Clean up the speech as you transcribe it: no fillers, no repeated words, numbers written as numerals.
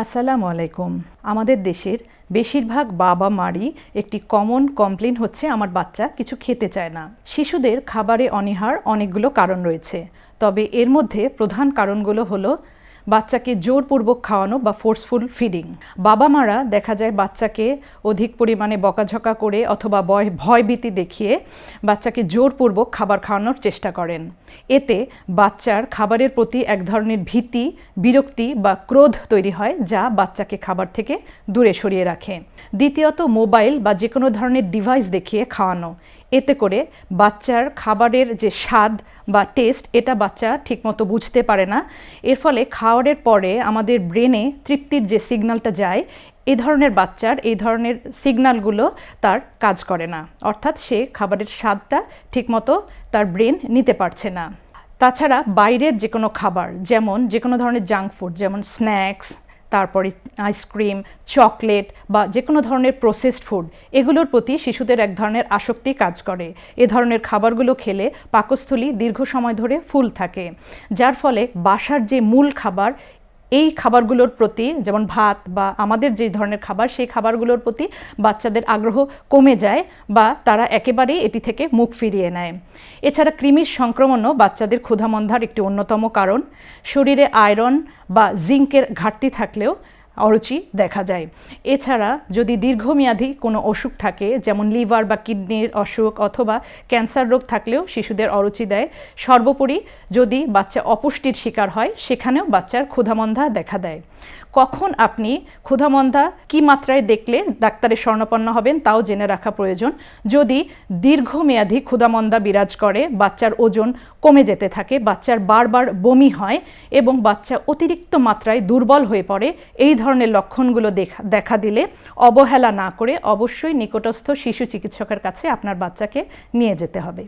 আসসালামু আলাইকুম। আমাদের দেশের বেশিরভাগ বাবা মারই একটি কমন কমপ্লেন হচ্ছে আমার বাচ্চা কিছু খেতে চায় না। শিশুদের খাবারে অনীহার অনেকগুলো কারণ রয়েছে, তবে এর মধ্যে প্রধান কারণগুলো হলো বাচ্চাকে জোরপূর্বক খাওয়ানো বা ফোর্সফুল ফিডিং। বাবা মারা দেখা যায় বাচ্চাকে অধিক পরিমাণে বকাঝকা করে অথবা ভয়ভীতি দেখিয়ে বাচ্চাকে জোরপূর্বক খাবার খাওয়ানোর চেষ্টা করেন। এতে বাচ্চার খাবারের প্রতি এক ধরনের ভীতি, বিরক্তি বা ক্রোধ তৈরি হয়, যা বাচ্চাকে খাবার থেকে দূরে সরিয়ে রাখে। দ্বিতীয়ত, মোবাইল বা যে কোনো ধরনের ডিভাইস দেখিয়ে খাওয়ানো। এতে করে বাচ্চার খাবারের যে স্বাদ বা টেস্ট, এটা বাচ্চা ঠিকমতো বুঝতে পারে না। এর ফলে খাওয়ারের পরে আমাদের ব্রেনে তৃপ্তির যে সিগন্যালটা যায়, এই ধরনের বাচ্চার এই ধরনের সিগন্যালগুলো তার কাজ করে না, অর্থাৎ সে খাবারের স্বাদটা ঠিকমতো তার ব্রেন নিতে পারছে না। তাছাড়া বাইরের যে কোনো খাবার, যেমন যে কোনো ধরনের জাঙ্ক ফুড, যেমন স্ন্যাক্স, তারপরে আইসক্রিম, চকলেট বা যে কোনো ধরনের প্রসেসড ফুড, এগুলোর প্রতি শিশুদের এক ধরনের আসক্তি কাজ করে। এ ধরনের খাবারগুলো খেলে পাকস্থলী দীর্ঘ সময় ধরে ফুল থাকে, যার ফলে বাসার যে মূল খাবার, এই খাবারগুলোর প্রতি, যেমন ভাত বা আমাদের যে ধরনের খাবার, সেই খাবারগুলোর প্রতি বাচ্চাদের আগ্রহ কমে যায় বা তারা একেবারেই এটি থেকে মুখ ফিরিয়ে নেয়। এছাড়া কৃমির সংক্রমণও বাচ্চাদের ক্ষুধামন্ধার একটি অন্যতম কারণ। শরীরে আয়রন বা জিঙ্কের ঘাটতি থাকলেও অরুচি দেখা যায়। এছাড়া যদি দীর্ঘমেয়াদী কোনো অসুখ থাকে, যেমন লিভার বা কিডনির অসুখ অথবা ক্যান্সার রোগ থাকলেও শিশুদের অরুচি দেয়। সর্বোপরি যদি বাচ্চা অপুষ্টির শিকার হয়, সেখানেও বাচ্চার ক্ষুধামন্ধা দেখা দেয়। কখন আপনি ক্ষুধামন্ধা কী মাত্রায় দেখলে ডাক্তারের শরণাপন্ন হবেন, তাও জেনে রাখা প্রয়োজন। যদি দীর্ঘমেয়াদী ক্ষুধামন্দা বিরাজ করে, বাচ্চার ওজন কমে যেতে থাকে, বাচ্চার বারবার বমি হয় এবং বাচ্চা অতিরিক্ত মাত্রায় দুর্বল হয়ে পড়ে, এই ধরনের লক্ষণগুলো দেখা দিলে অবহেলা না করে অবশ্যই নিকটস্থ শিশু চিকিৎসকের কাছে আপনার বাচ্চাকে নিয়ে যেতে হবে।